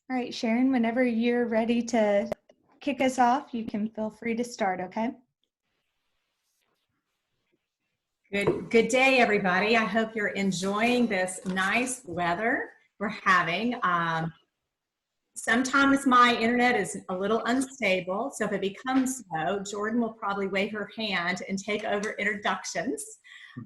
All right, Sharon, whenever you're ready to kick us off, you can feel free to start, okay? Good day, everybody. I hope you're enjoying this nice weather we're having. Sometimes my internet is a little unstable, so if it becomes so, Jordan will probably wave her hand and take over introductions.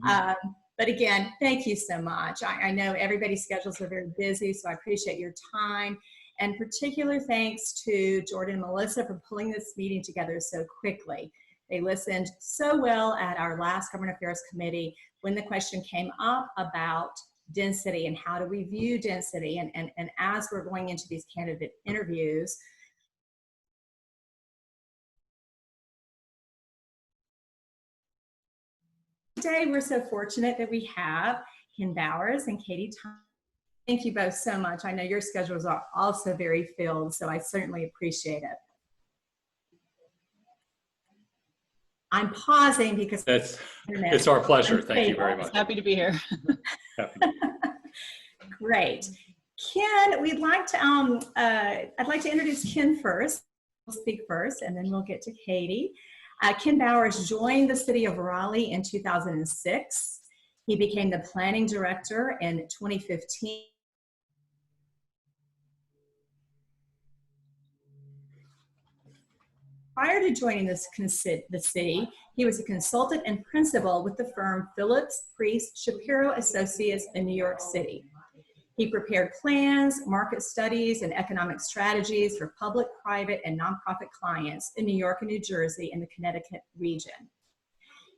But again, thank you so much. I know everybody's schedules are very busy, so I appreciate your time. And particular thanks to Jordan and Melissa for pulling this meeting together so quickly. They listened so well at our last Government Affairs Committee when the question came up about density and how do we view density. And as we're going into these candidate interviews, today we're so fortunate that we have Ken Bowers and Cady. Thank you both so much. I know your schedules are also very filled, so I certainly appreciate it. I'm pausing because it's our pleasure. Thank you very much. Happy to be here. Great. Ken, we'd like to, I'd like to introduce Ken first. We'll speak first, and then we'll get to Cady. Ken Bowers joined the city of Raleigh in 2006. He became the planning director in 2015. Prior to joining the city, he was a consultant and principal with the firm Phillips, Priest, Shapiro Associates in New York City. He prepared plans, market studies, and economic strategies for public, private, and nonprofit clients in New York and New Jersey and the Connecticut region.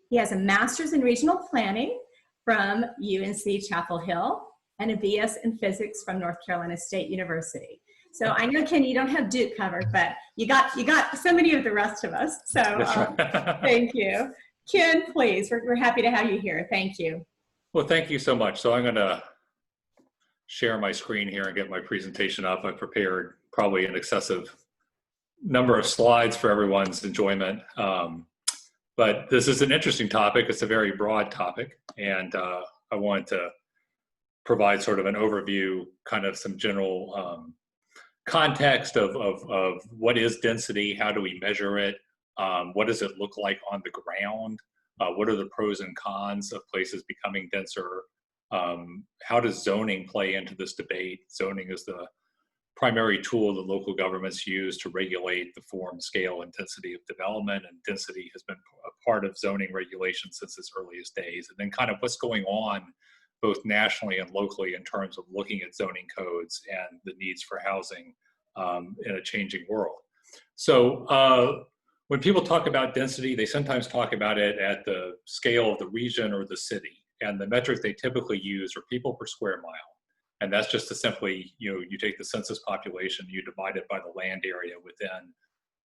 He has a master's in regional planning from UNC Chapel Hill and a BS in physics from North Carolina State University. So I know, Ken, you don't have Duke covered, but you got so many of the rest of us. So thank you. Ken, please, we're happy to have you here. Thank you. Well, thank you so much. So I'm going to share my screen here and get my presentation up. I prepared probably an excessive number of slides for everyone's enjoyment. But this is an interesting topic. It's a very broad topic. And I wanted to provide sort of an overview, kind of some general context of what is density, how do we measure it, what does it look like on the ground, what are the pros and cons of places becoming denser, how does zoning play into this debate. Zoning is the primary tool that local governments use to regulate the form, scale, and density of development, and density has been a part of zoning regulation since its earliest days. And then kind of what's going on both nationally and locally in terms of looking at zoning codes and the needs for housing in a changing world. So when people talk about density, they sometimes talk about it at the scale of the region or the city. And the metric they typically use are people per square mile. And that's just to simply, you take the census population, you divide it by the land area within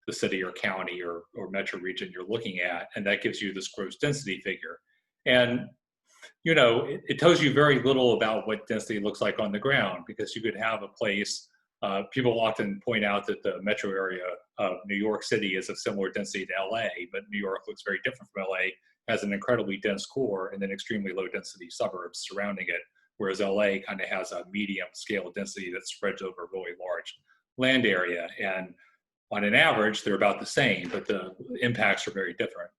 the city or county or metro region you're looking at, and that gives you this gross density figure. And it tells you very little about what density looks like on the ground, because you could have a place, people often point out that the metro area of New York City is of similar density to LA, but New York looks very different from LA, has an incredibly dense core and then extremely low density suburbs surrounding it, whereas LA kind of has a medium scale density that spreads over a really large land area. And on an average, they're about the same, but the impacts are very different.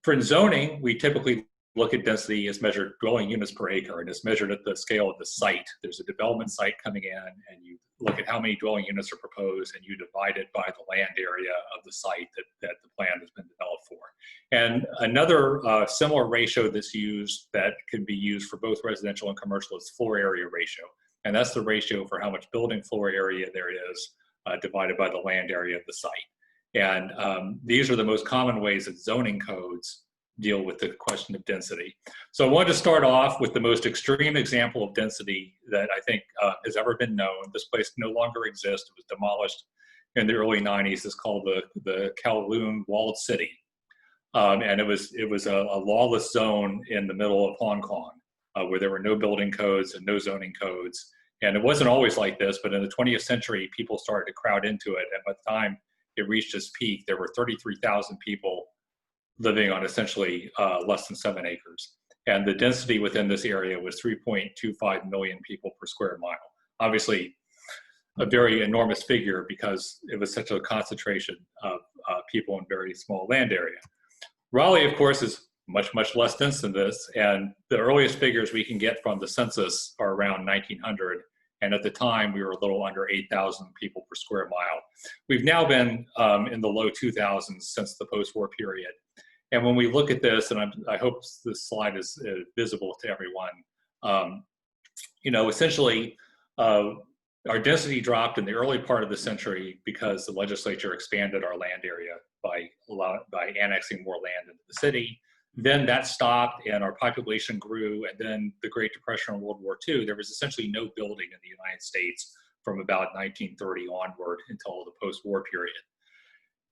For zoning, we typically look at density as measured dwelling units per acre, and it's measured at the scale of the site. There's a development site coming in, and you look at how many dwelling units are proposed, and you divide it by the land area of the site that the plan has been developed for. And another similar ratio that's used that can be used for both residential and commercial is floor area ratio. And that's the ratio for how much building floor area there is divided by the land area of the site. And these are the most common ways that zoning codes deal with the question of density. So I wanted to start off with the most extreme example of density that I think has ever been known. This place no longer exists. It was demolished in the early 90s. It's called the Kowloon Walled City. And it was a lawless zone in the middle of Hong Kong where there were no building codes and no zoning codes. And it wasn't always like this, but in the 20th century, people started to crowd into it. And by the time it reached its peak, there were 33,000 people living on essentially less than 7 acres. And the density within this area was 3.25 million people per square mile. Obviously, a very enormous figure because it was such a concentration of people in very small land area. Raleigh, of course, is much, much less dense than this, and the earliest figures we can get from the census are around 1900, and at the time we were a little under 8,000 people per square mile. We've now been in the low 2000s since the post-war period, and when we look at this, and I hope this slide is visible to everyone, you know, essentially our density dropped in the early part of the century because the legislature expanded our land area by annexing more land into the city. Then that stopped and our population grew, and then the Great Depression and World War II, there was essentially no building in the United States from about 1930 onward until the post-war period.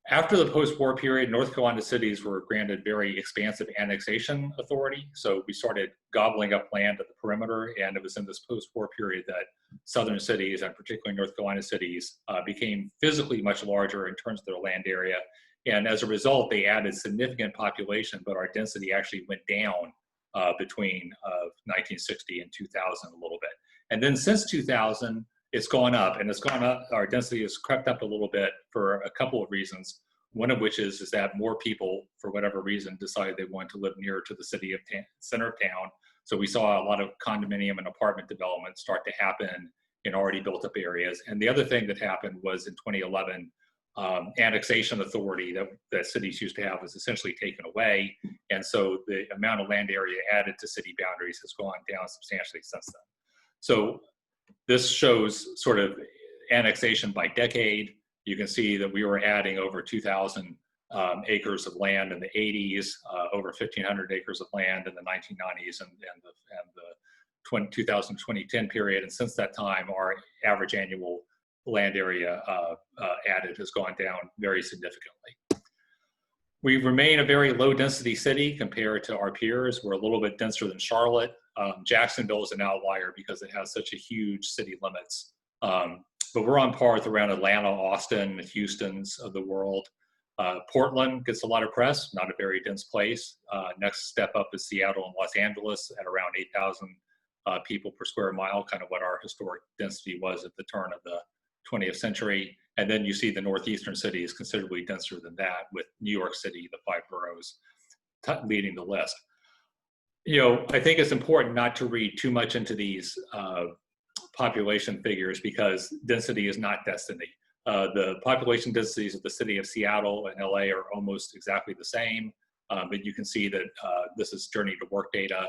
After the post-war period, North Carolina cities were granted very expansive annexation authority. So we started gobbling up land at the perimeter, and it was in this post-war period that southern cities, and particularly North Carolina cities, became physically much larger in terms of their land area. And as a result, they added significant population, but our density actually went down between 1960 and 2000 a little bit. And then since 2000, it's gone up, and it's gone up. Our density has crept up a little bit for a couple of reasons. One of which is that more people, for whatever reason, decided they wanted to live nearer to the center of town. So we saw a lot of condominium and apartment development start to happen in already built up areas. And the other thing that happened was in 2011, annexation authority that cities used to have was essentially taken away. And so the amount of land area added to city boundaries has gone down substantially since then. So this shows sort of annexation by decade. You can see that we were adding over 2,000 acres of land in the 80s, over 1,500 acres of land in the 1990s and the 2010 period. And since that time, our average annual land area added has gone down very significantly. We remain a very low density city compared to our peers. We're a little bit denser than Charlotte. Jacksonville is an outlier because it has such a huge city limits. But we're on par with around Atlanta, Austin, Houston's of the world. Portland gets a lot of press, not a very dense place. Next step up is Seattle and Los Angeles at around 8,000 people per square mile, kind of what our historic density was at the turn of the 20th century. And then you see the northeastern cities considerably denser than that, with New York City, the 5 boroughs, leading the list. You know, I think it's important not to read too much into these population figures because density is not destiny. The population densities of the city of Seattle and LA are almost exactly the same, but you can see that this is journey to work data.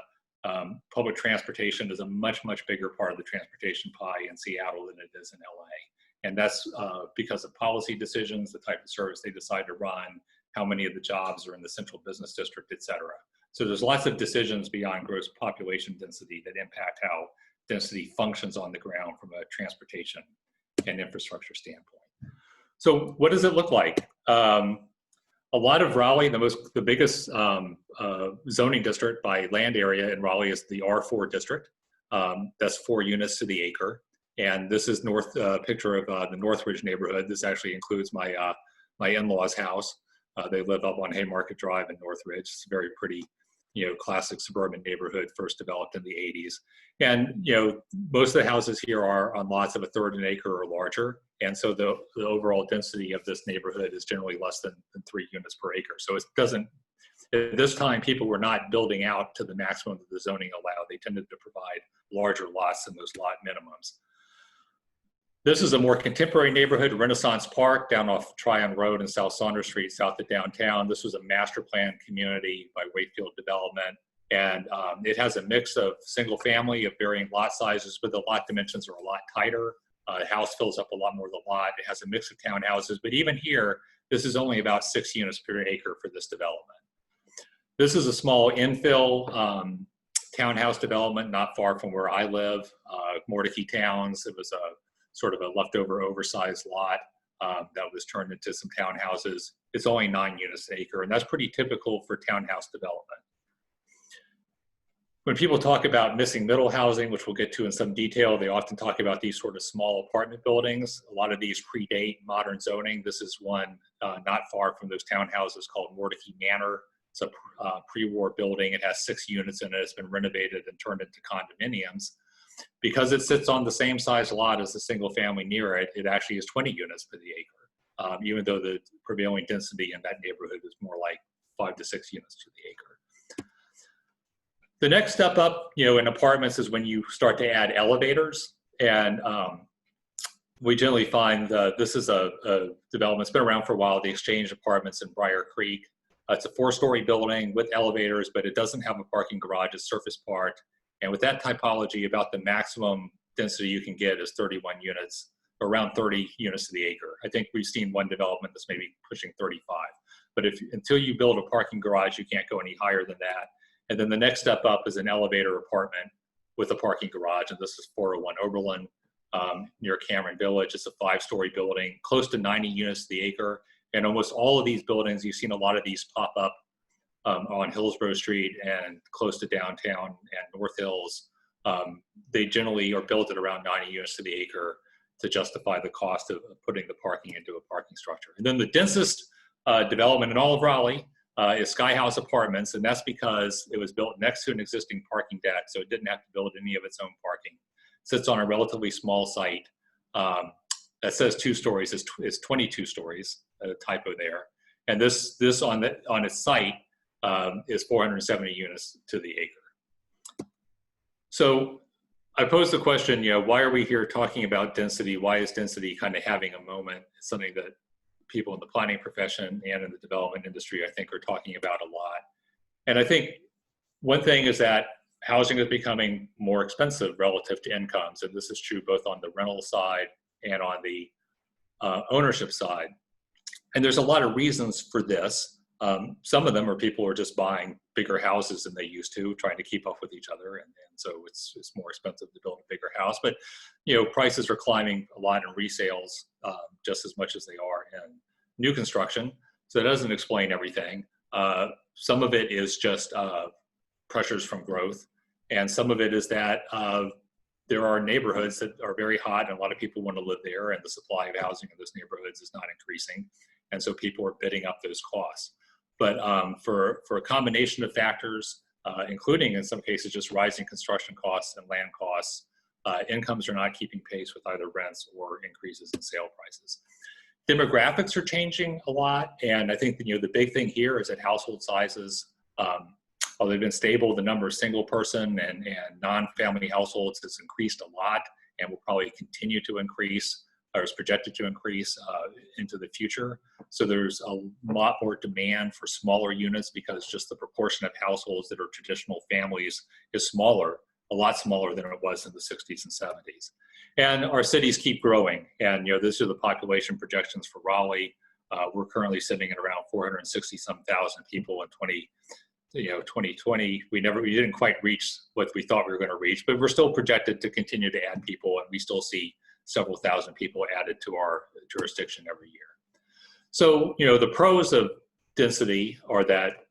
Public transportation is a much, much bigger part of the transportation pie in Seattle than it is in LA. And that's because of policy decisions, the type of service they decide to run, how many of the jobs are in the central business district, et cetera. So there's lots of decisions beyond gross population density that impact how density functions on the ground from a transportation and infrastructure standpoint. So what does it look like? A lot of Raleigh, the biggest zoning district by land area in Raleigh is the R4 district. That's 4 units to the acre. And this is picture of the Northridge neighborhood. This actually includes my in-laws' house. They live up on Haymarket Drive in Northridge. It's a very pretty, you know, classic suburban neighborhood, first developed in the 80s. And, you know, most of the houses here are on lots of 1/3 an acre or larger. And so the overall density of this neighborhood is generally less than 3 units per acre. So it doesn't, at this time, people were not building out to the maximum that the zoning allowed. They tended to provide larger lots than those lot minimums. This is a more contemporary neighborhood, Renaissance Park, down off Tryon Road and South Saunders Street, south of downtown. This was a master plan community by Wakefield Development. And it has a mix of single family of varying lot sizes, but the lot dimensions are a lot tighter. The house fills up a lot more of the lot. It has a mix of townhouses, but even here, this is only about 6 units per acre for this development. This is a small infill townhouse development not far from where I live, Mordecai Towns. It was a sort of a leftover oversized lot that was turned into some townhouses. It's only 9 units an acre, and that's pretty typical for townhouse development. When people talk about missing middle housing, which we'll get to in some detail, they often talk about these sort of small apartment buildings. A lot of these predate modern zoning. This is one not far from those townhouses called Mordecai Manor. It's a pre-war building. It has 6 units in it. It's been renovated and turned into condominiums. because it sits on the same size lot as the single family near it, it actually is 20 units per the acre, even though the prevailing density in that neighborhood is more like 5 to 6 units to the acre. The next step up, in apartments is when you start to add elevators, and we generally find this is a development that's been around for a while, the Exchange Apartments in Briar Creek. It's a 4-story building with elevators, but it doesn't have a parking garage, it's surface parked. And with that typology, about the maximum density you can get is 31 units, around 30 units to the acre. I think we've seen one development that's maybe pushing 35. But until you build a parking garage, you can't go any higher than that. And then the next step up is an elevator apartment with a parking garage, and this is 401 Oberlin near Cameron Village. It's a 5-story building, close to 90 units to the acre. And almost all of these buildings, you've seen a lot of these pop up on Hillsborough Street and close to downtown and North Hills. They generally are built at around 90 units to the acre to justify the cost of putting the parking into a parking structure. And then the densest development in all of Raleigh is Sky House Apartments, and that's because it was built next to an existing parking deck, so it didn't have to build any of its own parking. It sits on a relatively small site that says 2 stories, is 22 stories, a typo there. And this on its site is 470 units to the acre. So I posed the question, why are we here talking about density? Why is density kind of having a moment? It's something that people in the planning profession and in the development industry, I think, are talking about a lot. And I think one thing is that housing is becoming more expensive relative to incomes. And this is true both on the rental side and on the ownership side. And there's a lot of reasons for this. Some of them are people are just buying bigger houses than they used to, trying to keep up with each other. And so it's more expensive to build a bigger house. But, prices are climbing a lot in resales just as much as they are in new construction. So that doesn't explain everything. Some of it is just pressures from growth. And some of it is that there are neighborhoods that are very hot and a lot of people want to live there, and the supply of housing in those neighborhoods is not increasing. And so people are bidding up those costs. But for a combination of factors, including in some cases just rising construction costs and land costs, incomes are not keeping pace with either rents or increases in sale prices. Demographics are changing a lot, and I think the big thing here is that household sizes, while they've been stable, the number of single person and non-family households has increased a lot and will probably continue to increase, or is projected to increase into the future. So there's a lot more demand for smaller units because just the proportion of households that are traditional families is smaller, a lot smaller than it was in the 60s and 70s. And our cities keep growing. And these are the population projections for Raleigh. We're currently sitting at around 460-some thousand people in 2020. We didn't quite reach what we thought we were going to reach, but we're still projected to continue to add people, and we still see several thousand people added to our jurisdiction every year. So, the pros of density are that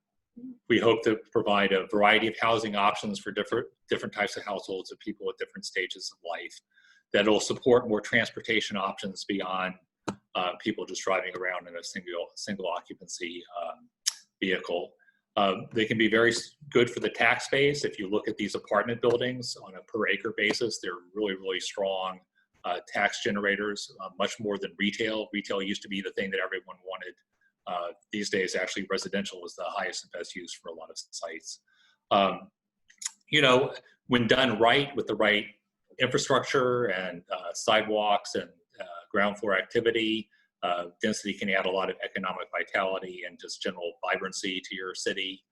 we hope to provide a variety of housing options for different types of households and people at different stages of life. That'll support more transportation options beyond people just driving around in a single occupancy vehicle. They can be very good for the tax base. If you look at these apartment buildings on a per acre basis, they're really, really strong tax generators, much more than retail. Retail used to be the thing that everyone wanted. These days, actually, residential is the highest and best use for a lot of sites. When done right with the right infrastructure and sidewalks and ground floor activity, density can add a lot of economic vitality and just general vibrancy to your city,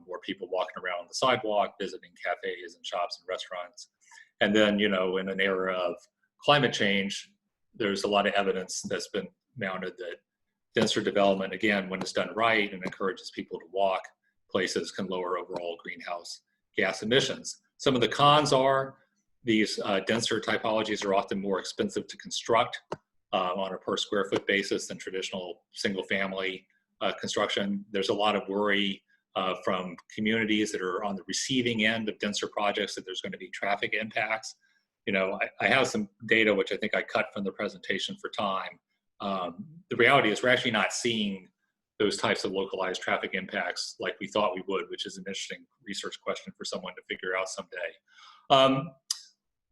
more people walking around the sidewalk, visiting cafes and shops and restaurants. And then, in an era of climate change, there's a lot of evidence that's been mounted that denser development, again, when it's done right and encourages people to walk places, can lower overall greenhouse gas emissions. Some of the cons are these denser typologies are often more expensive to construct on a per square foot basis than traditional single family construction. There's a lot of worry from communities that are on the receiving end of denser projects that there's going to be traffic impacts. I have some data which I think I cut from the presentation for time. The reality is we're actually not seeing those types of localized traffic impacts like we thought we would, which is an interesting research question for someone to figure out someday.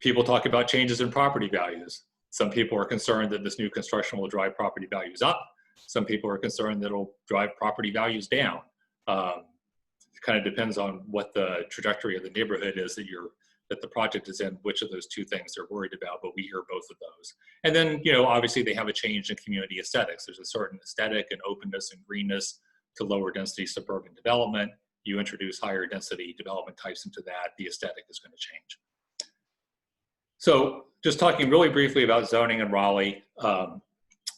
People talk about changes in property values. Some people are concerned that this new construction will drive property values up. Some people are concerned that it'll drive property values down. It kind of depends on what the trajectory of the neighborhood is that the project is in, which of those two things they're worried about, but we hear both of those. And then, obviously they have a change in community aesthetics. There's a certain aesthetic and openness and greenness to lower density suburban development. You introduce higher density development types into that, the aesthetic is going to change. So just talking really briefly about zoning in Raleigh,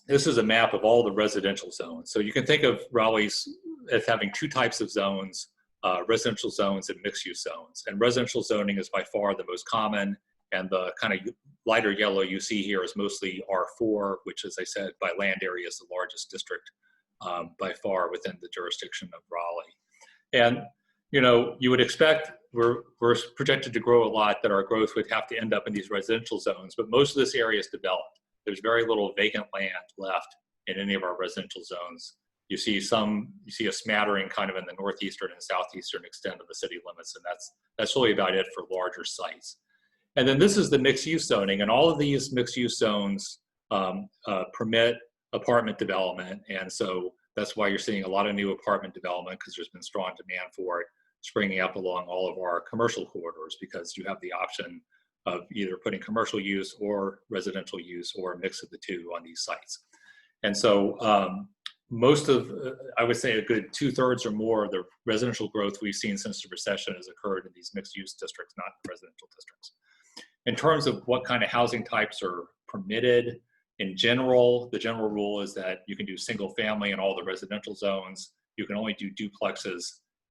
this is a map of all the residential zones. So you can think of Raleigh as having two types of zones, residential zones and mixed-use zones. And residential zoning is by far the most common, and the kind of lighter yellow you see here is mostly R4, which, as I said, by land area is the largest district by far within the jurisdiction of Raleigh. And you would expect, we're projected to grow a lot, that our growth would have to end up in these residential zones, but most of this area is developed. There's very little vacant land left in any of our residential zones. You see a smattering kind of in the northeastern and southeastern extent of the city limits, and that's really about it for larger sites. And then this is the mixed-use zoning, and all of these mixed-use zones permit apartment development, and so that's why you're seeing a lot of new apartment development, because there's been strong demand for it springing up along all of our commercial corridors, because you have the option of either putting commercial use or residential use or a mix of the two on these sites. And so most of, I would say a good 2/3 or more of the residential growth we've seen since the recession has occurred in these mixed use districts, not residential districts. In terms of what kind of housing types are permitted, in general, the general rule is that you can do single family in all the residential zones. You can only do duplexes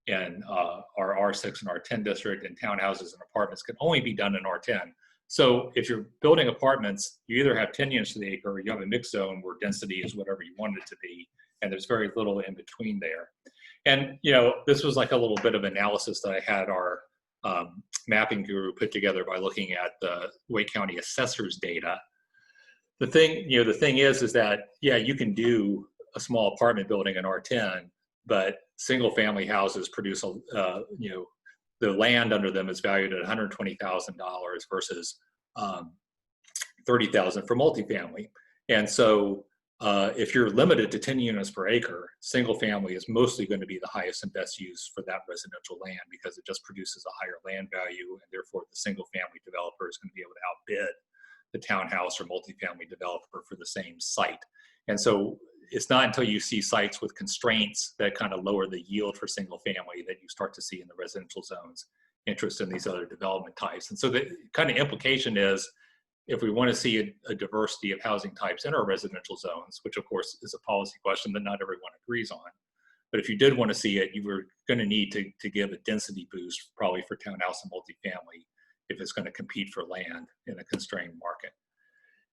in our R6 and R10 district, and townhouses and apartments can only be done in R10. So if you're building apartments, you either have 10 units to the acre, or you have a mixed zone where density is whatever you want it to be, and there's very little in between there. And this was like a little bit of analysis that I had our mapping guru put together by looking at the Wake County assessor's data. The thing is that, yeah, you can do a small apartment building in R10, but single family houses produce, the land under them is valued at $120,000 versus $30,000 for multifamily. And so if you're limited to 10 units per acre, single family is mostly going to be the highest and best use for that residential land, because it just produces a higher land value, and therefore the single family developer is going to be able to outbid the townhouse or multifamily developer for the same site. And so it's not until you see sites with constraints that kind of lower the yield for single family that you start to see in the residential zones interest in these other development types. And so the kind of implication is, if we want to see a diversity of housing types in our residential zones, which of course is a policy question that not everyone agrees on, but if you did want to see it, you were going to need to give a density boost probably for townhouse and multifamily if it's going to compete for land in a constrained market.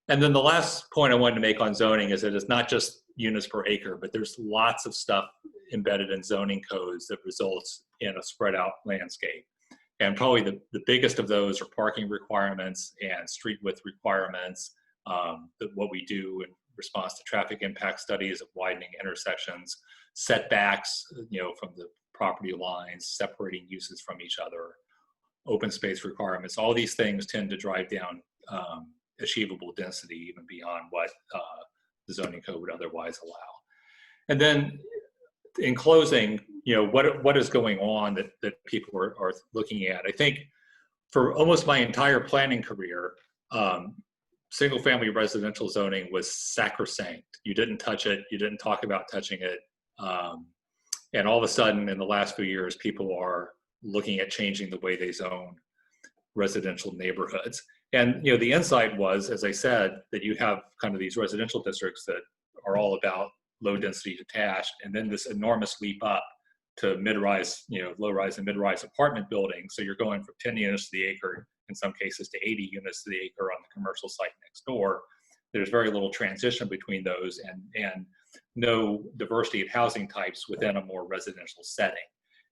And then the last point I wanted to make on zoning is that it's not just units per acre, but there's lots of stuff embedded in zoning codes that results in a spread out landscape. And probably the biggest of those are parking requirements and street width requirements, what we do in response to traffic impact studies of widening intersections, setbacks, from the property lines, separating uses from each other, open space requirements. All these things tend to drive down achievable density even beyond what the zoning code would otherwise allow. And then in closing, what is going on that people are looking at? I think for almost my entire planning career, single family residential zoning was sacrosanct. You didn't touch it, you didn't talk about touching it. And all of a sudden in the last few years, people are looking at changing the way they zone residential neighborhoods. And the insight was, as I said, that you have kind of these residential districts that are all about low density detached, and then this enormous leap up to mid-rise, low-rise and mid-rise apartment buildings. So you're going from 10 units to the acre, in some cases to 80 units to the acre on the commercial site next door. There's very little transition between those, and no diversity of housing types within a more residential setting.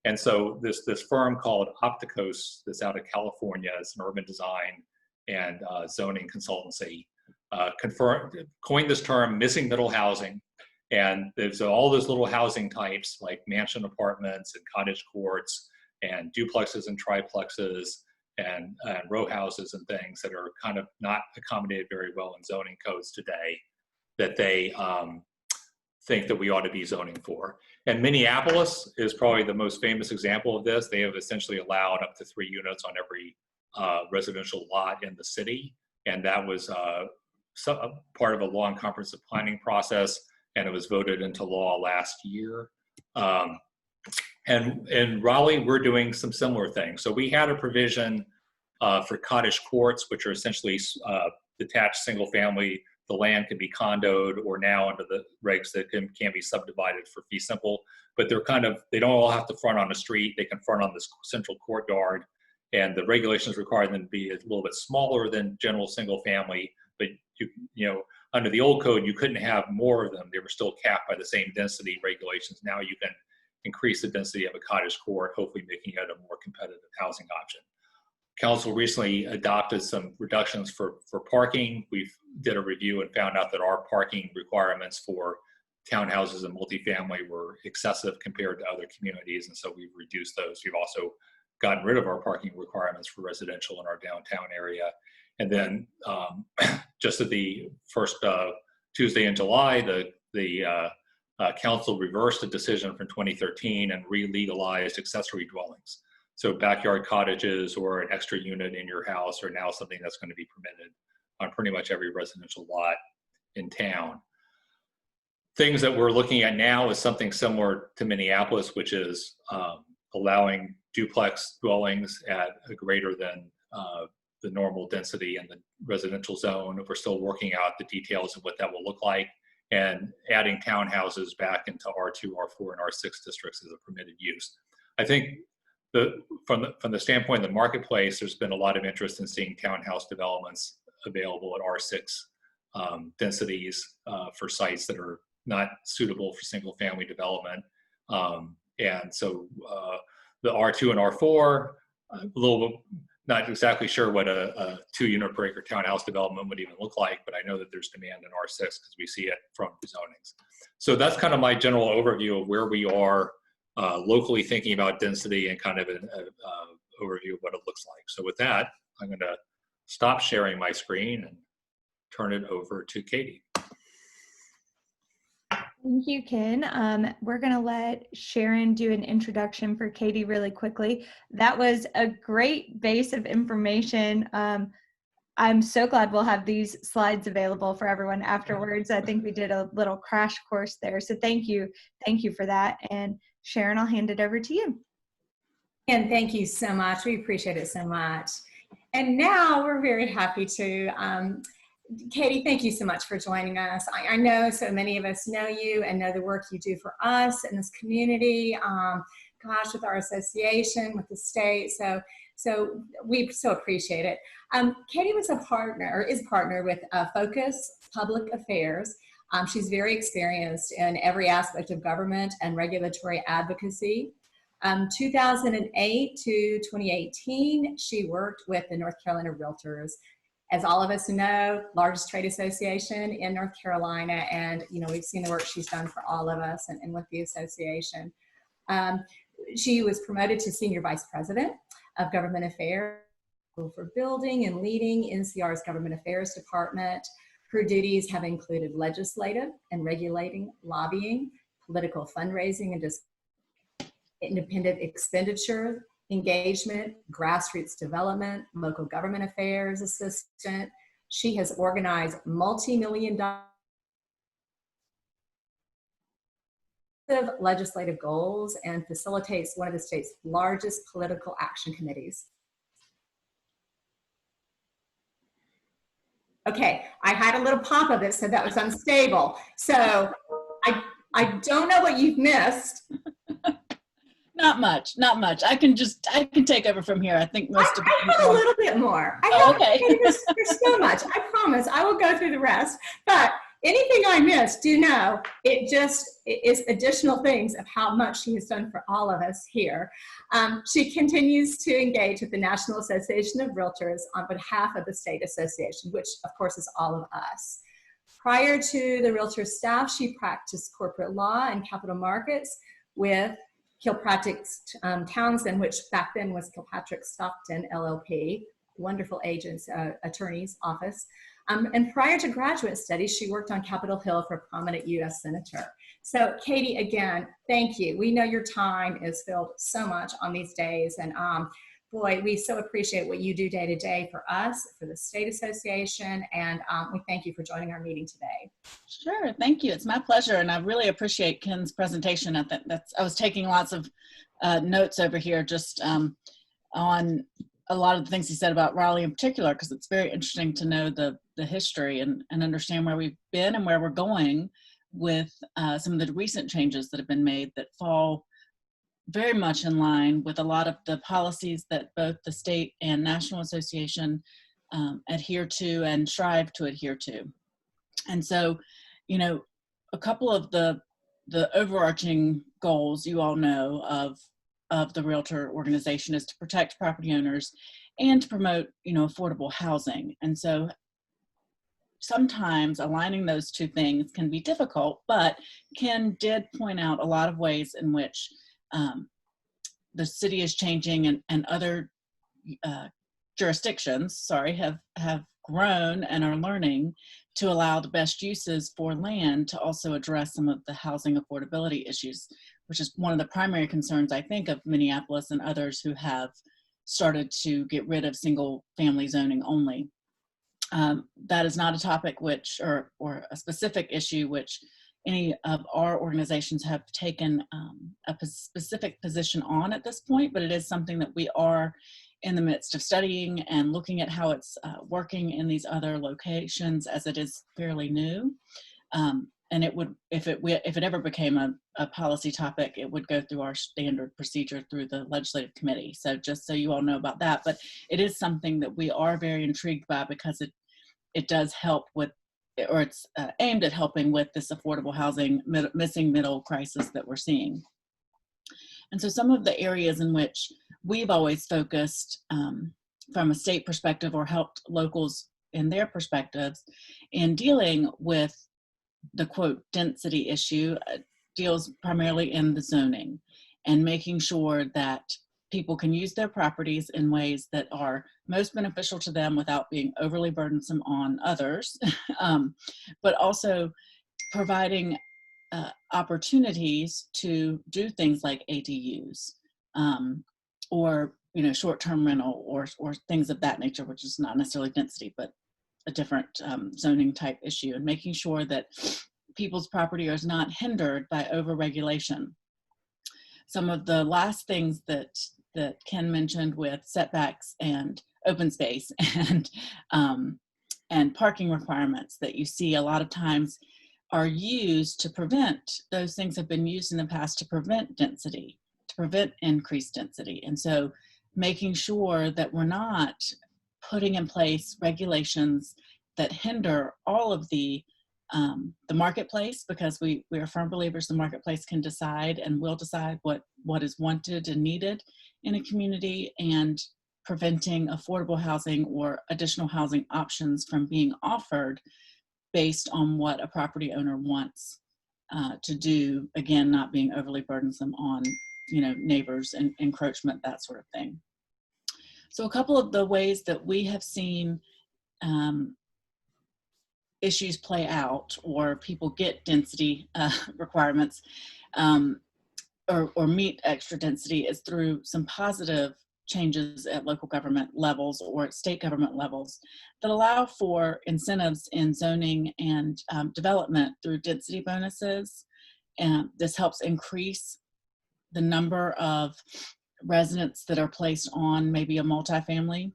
And so this firm called Opticos, that's out of California, it's an urban design and zoning consultancy, coined this term, missing middle housing. And there's all those little housing types like mansion apartments and cottage courts and duplexes and triplexes row houses and things that are kind of not accommodated very well in zoning codes today that they think that we ought to be zoning for. And Minneapolis is probably the most famous example of this. They have essentially allowed up to 3 units on every residential lot in the city. And that was part of a long comprehensive planning process, and it was voted into law last year. And in Raleigh, we're doing some similar things. So we had a provision for cottage courts, which are essentially detached single family. The land can be condoed, or now under the regs that can be subdivided for fee simple, but they don't all have to front on the street. They can front on this central courtyard, and the regulations require them to be a little bit smaller than general single family, but under the old code, you couldn't have more of them. They were still capped by the same density regulations. Now you can increase the density of a cottage court, hopefully making it a more competitive housing option. Council recently adopted some reductions for parking. We did a review and found out that our parking requirements for townhouses and multifamily were excessive compared to other communities, and so we've reduced those. We've also gotten rid of our parking requirements for residential in our downtown area. And then just at the first Tuesday in July, the council reversed a decision from 2013 and re-legalized accessory dwellings. So backyard cottages or an extra unit in your house are now something that's going to be permitted on pretty much every residential lot in town. Things that we're looking at now is something similar to Minneapolis, which is allowing duplex dwellings at a greater than the normal density in the residential zone. We're still working out the details of what that will look like, and adding townhouses back into R2, R4, and R6 districts as a permitted use. I think from the standpoint of the marketplace, there's been a lot of interest in seeing townhouse developments available at R6 densities for sites that are not suitable for single family development. And so the R2 and R4, a little bit, not exactly sure what a 2 unit per acre townhouse development would even look like, but I know that there's demand in R6 because we see it from zonings. So that's kind of my general overview of where we are locally thinking about density and kind of an overview of what it looks like. So with that, I'm going to stop sharing my screen and turn it over to Cady. Thank you, Ken. We're going to let Sharon do an introduction for Cady really quickly. That was a great base of information. I'm so glad we'll have these slides available for everyone afterwards. I think we did a little crash course there. So thank you for that. And Sharon, I'll hand it over to you. And thank you so much. We appreciate it so much. And now we're very happy to Cady, thank you so much for joining us. I know so many of us know you and know the work you do for us in this community, gosh, with our association, with the state. So we so appreciate it. Cady was a partner, or is partner with Focus Public Affairs. She's very experienced in every aspect of government and regulatory advocacy. 2008 to 2018, she worked with the North Carolina Realtors. As all of us know, largest trade association in North Carolina, and we've seen the work she's done for all of us and with the association. She was promoted to Senior Vice President of Government Affairs for building and leading NCR's Government Affairs Department. Her duties have included legislative and regulating, lobbying, political fundraising, and just independent expenditure, engagement, grassroots development, local government affairs assistant. She has organized multi-million-dollar legislative goals and facilitates one of the state's largest political action committees. Okay, I had a little pop-up that said that was unstable. So I don't know what you've missed. Not much. I can take over from here. I think most of it. I have a little bit more. Okay. There's so much. I promise I will go through the rest. But anything I missed, do know it just is additional things of how much she has done for all of us here. She continues to engage with the National Association of Realtors on behalf of the state association, which of course is all of us. Prior to the Realtor staff, she practiced corporate law and capital markets with Kilpatrick Townsend, which back then was Kilpatrick Stockton LLP, wonderful agents, attorney's office. And prior to graduate studies, she worked on Capitol Hill for a prominent U.S. senator. So Cady, again, thank you. We know your time is filled so much on these days. And boy, we so appreciate what you do day to day for us, for the State Association. And we thank you for joining our meeting today. Sure, thank you. It's my pleasure. And I really appreciate Ken's presentation. I was taking lots of notes over here just on a lot of the things he said about Raleigh in particular, because it's very interesting to know the history and understand where we've been and where we're going with some of the recent changes that have been made that fall very much in line with a lot of the policies that both the state and national association adhere to and strive to adhere to. And so, you know, a couple of the overarching goals you all know of the Realtor organization is to protect property owners and to promote, you know, affordable housing. And so sometimes aligning those two things can be difficult, but Ken did point out a lot of ways in which the city is changing and other jurisdictions, have grown and are learning to allow the best uses for land to also address some of the housing affordability issues, which is one of the primary concerns, I think, of Minneapolis and others who have started to get rid of single family zoning only. That is not a topic which, or a specific issue which any of our organizations have taken a specific position on at this point, but it is something that we are in the midst of studying and looking at how it's working in these other locations, as it is fairly new. And it would, if it ever became a policy topic, it would go through our standard procedure through the legislative committee. So just so you all know about that, but it is something that we are very intrigued by because it does help with, or it's aimed at helping with this affordable housing missing middle crisis that we're seeing. And so some of the areas in which we've always focused from a state perspective or helped locals in their perspectives in dealing with the quote density issue deals primarily in the zoning and making sure that people can use their properties in ways that are most beneficial to them without being overly burdensome on others, but also providing opportunities to do things like ADUs or short-term rental or things of that nature, which is not necessarily density, but a different zoning type issue, and making sure that people's property is not hindered by over-regulation. Some of the last things that Ken mentioned with setbacks and open space and parking requirements that you see a lot of times are used to prevent, those things have been used in the past to prevent density, to prevent increased density. And so making sure that we're not putting in place regulations that hinder all of the marketplace, because we are firm believers the marketplace can decide and will decide what is wanted and needed in a community, and preventing affordable housing or additional housing options from being offered based on what a property owner wants to do, again, not being overly burdensome on neighbors and encroachment, that sort of thing. So a couple of the ways that we have seen issues play out, or people get density requirements or meet extra density, is through some positive changes at local government levels or at state government levels that allow for incentives in zoning and development through density bonuses. And this helps increase the number of residents that are placed on maybe a multifamily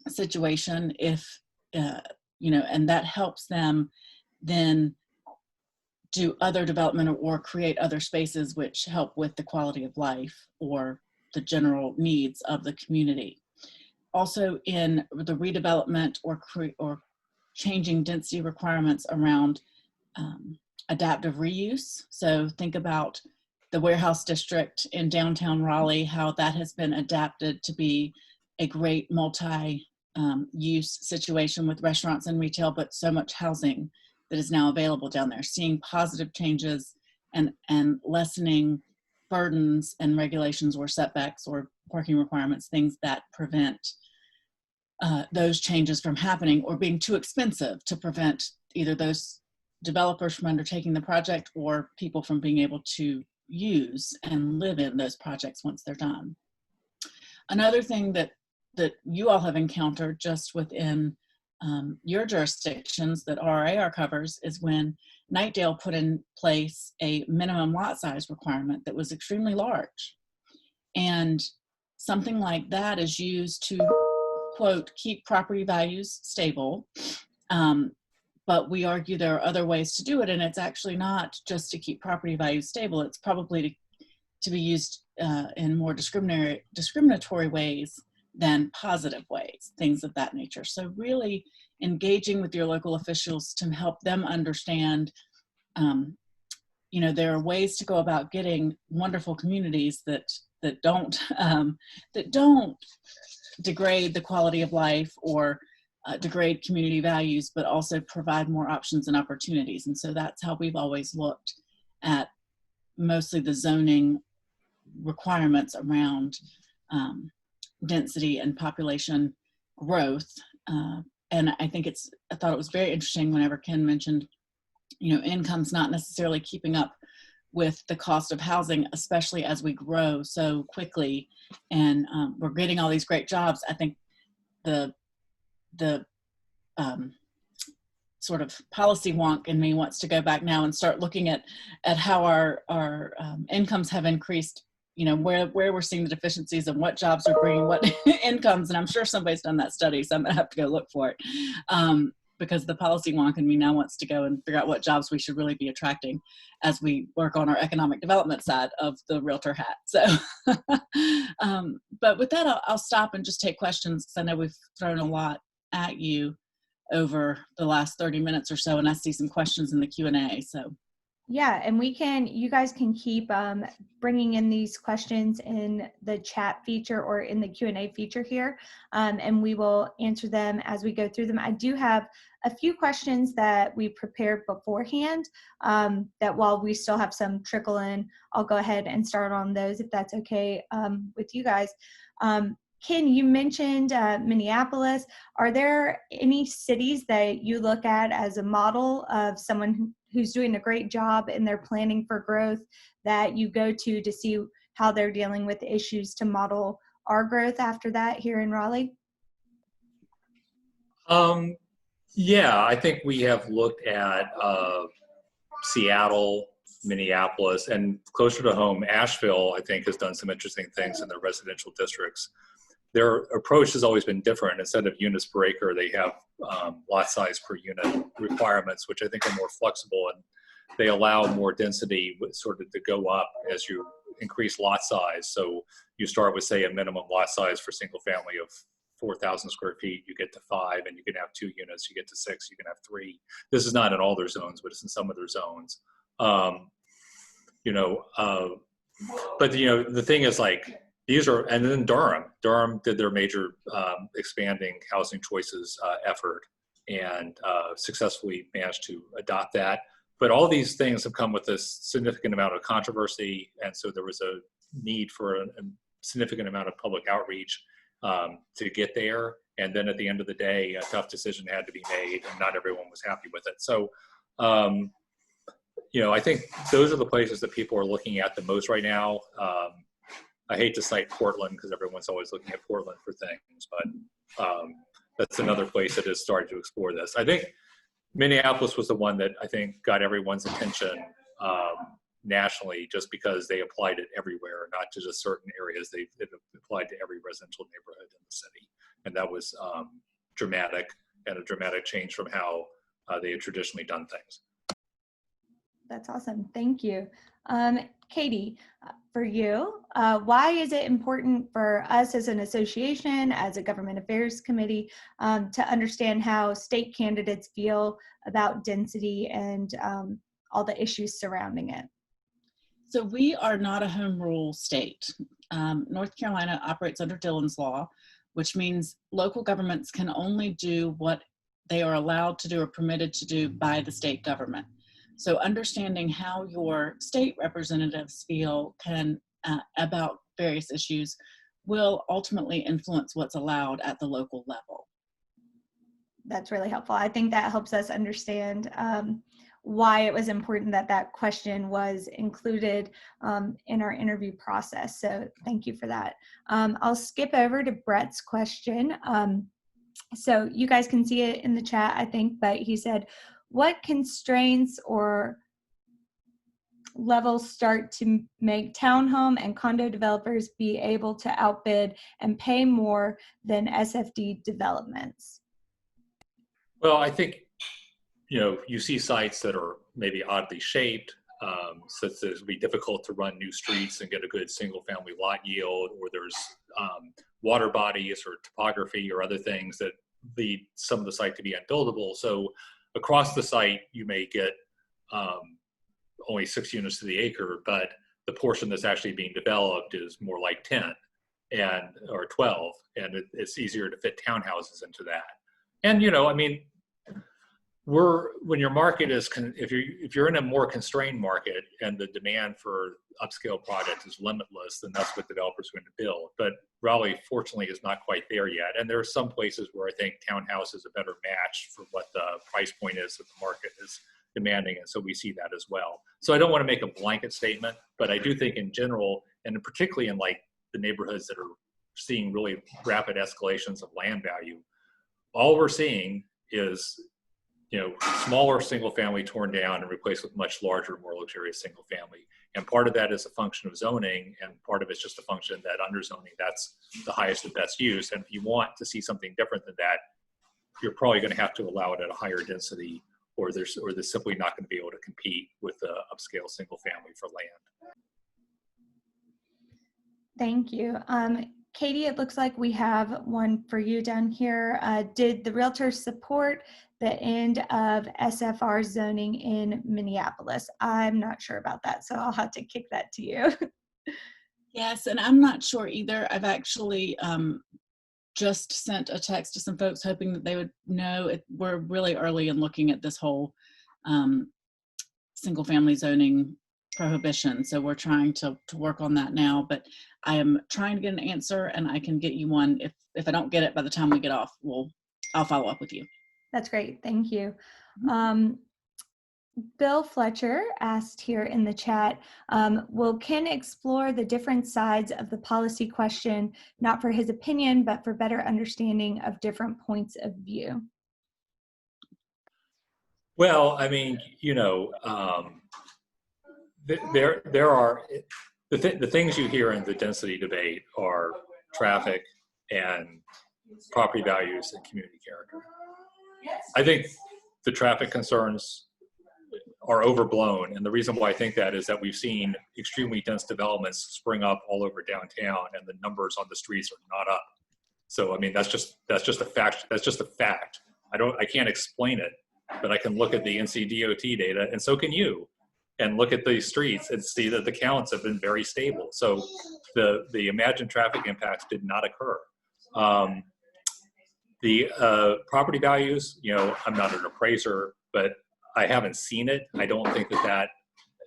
situation, if and that helps them then do other development or create other spaces which help with the quality of life or the general needs of the community. Also, in the redevelopment or changing density requirements around adaptive reuse. So think about the warehouse district in downtown Raleigh, how that has been adapted to be a great multi-use situation with restaurants and retail, but so much housing that is now available down there. Seeing positive changes and lessening burdens and regulations or setbacks or parking requirements, things that prevent those changes from happening or being too expensive to prevent either those developers from undertaking the project or people from being able to use and live in those projects once they're done. Another thing that you all have encountered just within your jurisdictions that RRAR covers is when Knightdale put in place a minimum lot size requirement that was extremely large. And something like that is used to, quote, keep property values stable. But we argue there are other ways to do it, and it's actually not just to keep property values stable. It's probably to be used in more discriminatory ways than positive ways, things of that nature. So really engaging with your local officials to help them understand, you know, there are ways to go about getting wonderful communities that don't degrade the quality of life or degrade community values, but also provide more options and opportunities. And so that's how we've always looked at mostly the zoning requirements around density and population growth. And I thought it was very interesting whenever Ken mentioned, you know, income's not necessarily keeping up with the cost of housing, especially as we grow so quickly and we're getting all these great jobs. I think the sort of policy wonk in me wants to go back now and start looking at how our incomes have increased, you know, where we're seeing the deficiencies and what jobs are bringing what incomes. And I'm sure somebody's done that study, so I'm gonna have to go look for it. Because the policy wonk in me now wants to go and figure out what jobs we should really be attracting as we work on our economic development side of the realtor hat. So, but with that, I'll stop and just take questions because I know we've thrown a lot at you over the last 30 minutes or so, and I see some questions in the Q&A. So. Yeah, and you guys can keep bringing in these questions in the chat feature or in the Q&A feature here, and we will answer them as we go through them. I do have a few questions that we prepared beforehand that while we still have some trickle in, I'll go ahead and start on those if that's okay with you guys. Ken, you mentioned Minneapolis. Are there any cities that you look at as a model of someone who's doing a great job in their planning for growth that you go to see how they're dealing with issues to model our growth after that here in Raleigh? Yeah, I think we have looked at Seattle, Minneapolis, and closer to home, Asheville, I think, has done some interesting things in their residential districts. Their approach has always been different. Instead of units per acre, they have lot size per unit requirements, which I think are more flexible, and they allow more density sort of to go up as you increase lot size. So you start with, say, a minimum lot size for single family of 4,000 square feet, you get to 5, and you can have 2 units, you get to 6, you can have 3. This is not in all their zones, but it's in some of their zones. You know, but you know, the thing is, like, these are, and then Durham did their major expanding housing choices effort and successfully managed to adopt that. But all these things have come with this significant amount of controversy, and so there was a need for a significant amount of public outreach to get there. And then at the end of the day, a tough decision had to be made, and not everyone was happy with it. So, you know, I think those are the places that people are looking at the most right now. I hate to cite Portland because everyone's always looking at Portland for things, but that's another place that has started to explore this. I think Minneapolis was the one that I think got everyone's attention nationally, just because they applied it everywhere, not to just certain areas. It applied to every residential neighborhood in the city, and that was dramatic, and a dramatic change from how they had traditionally done things. That's awesome. Thank you. Cady, for you, why is it important for us as an association, as a government affairs committee, to understand how state candidates feel about density and all the issues surrounding it? So we are not a home rule state. North Carolina operates under Dillon's law, which means local governments can only do what they are allowed to do or permitted to do by the state government. So understanding how your state representatives feel about various issues will ultimately influence what's allowed at the local level. That's really helpful. I think that helps us understand why it was important that that question was included in our interview process. So thank you for that. I'll skip over to Brett's question. So you guys can see it in the chat, I think, but he said, what constraints or levels start to make townhome and condo developers be able to outbid and pay more than SFD developments? Well, I think, you see sites that are maybe oddly shaped, such that it would be difficult to run new streets and get a good single family lot yield, or there's water bodies or topography or other things that lead some of the site to be unbuildable. So across the site, you may get only 6 units to the acre, but the portion that's actually being developed is more like 10 or 12, and it's easier to fit townhouses into that. And when your market is, if you're in a more constrained market and the demand for upscale product is limitless, then that's what developers are going to build. But Raleigh, fortunately, is not quite there yet. And there are some places where I think townhouse is a better match for what the price point is that the market is demanding. And so we see that as well. So I don't want to make a blanket statement, but I do think in general, and particularly in like the neighborhoods that are seeing really rapid escalations of land value, all we're seeing is smaller single family torn down and replaced with much larger, more luxurious single family. And part of that is a function of zoning, and part of it's just a function that under zoning, that's the highest and best use. And if you want to see something different than that, you're probably going to have to allow it at a higher density, or they're simply not going to be able to compete with the upscale single family for land. Thank you. Cady, it looks like we have one for you down here. Did the realtors support the end of SFR zoning in Minneapolis? I'm not sure about that, so I'll have to kick that to you. Yes, and I'm not sure either. I've actually just sent a text to some folks hoping that they would know. We're really early in looking at this whole single family zoning prohibition. So we're trying to work on that now, but I am trying to get an answer, and I can get you one. If I don't get it by the time we get off, I'll follow up with you. That's great. Thank you. Bill Fletcher asked here in the chat, will Ken explore the different sides of the policy question, not for his opinion, but for better understanding of different points of view? Well, there are the things you hear in the density debate are traffic and property values and community character. I think the traffic concerns are overblown, and the reason why I think that is that we've seen extremely dense developments spring up all over downtown, and the numbers on the streets are not up. So that's just a fact. That's just a fact. I can't explain it, but I can look at the NCDOT data, and so can you, and look at the streets and see that the counts have been very stable. So the imagined traffic impacts did not occur. The property values, I'm not an appraiser, but I haven't seen it. I don't think that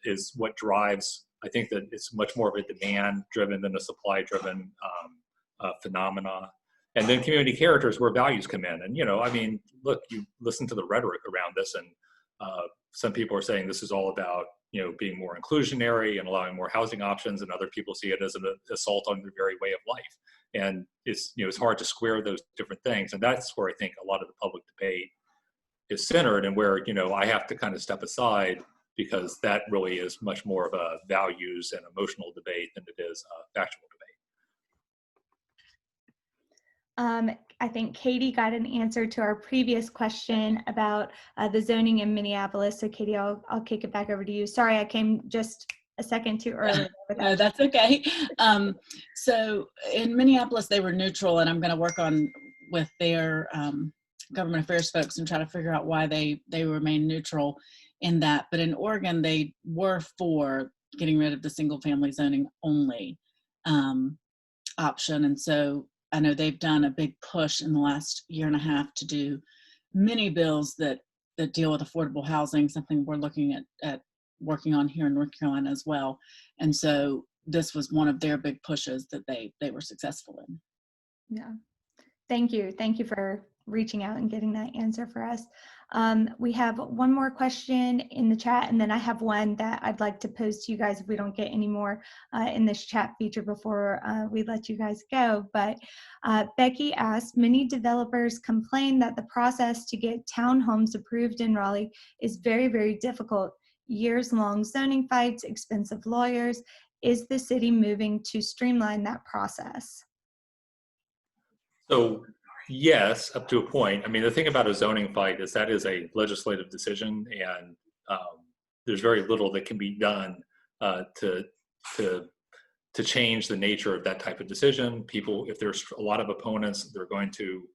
is what drives. I think that it's much more of a demand-driven than a supply-driven phenomena. And then community characters, where values come in. And, look, you listen to the rhetoric around this, and some people are saying this is all about, being more inclusionary and allowing more housing options, and other people see it as an assault on their very way of life. And it's hard to square those different things. And that's where I think a lot of the public debate is centered, and where, I have to kind of step aside, because that really is much more of a values and emotional debate than it is a factual debate. I think Cady got an answer to our previous question about the zoning in Minneapolis. So Cady, I'll kick it back over to you. Sorry, I came just a second too early. No, that's okay. So in Minneapolis, they were neutral, and I'm going to work with their government affairs folks and try to figure out why they remain neutral in that. But in Oregon, they were for getting rid of the single family zoning only option. And so I know they've done a big push in the last year and a half to do many bills that that deal with affordable housing, something we're looking at working on here in North Carolina as well. And so this was one of their big pushes that they were successful in. Yeah. Thank you. Thank you for reaching out and getting that answer for us. We have one more question in the chat, and then I have one that I'd like to pose to you guys if we don't get any more in this chat feature before we let you guys go. But Becky asked, many developers complain that the process to get townhomes approved in Raleigh is very, very difficult. Years-long zoning fights, expensive lawyers. Is the city moving to streamline that process? So yes, up to a point. I mean, the thing about a zoning fight is that is a legislative decision, and there's very little that can be done to change the nature of that type of decision. People, if there's a lot of opponents, they're going to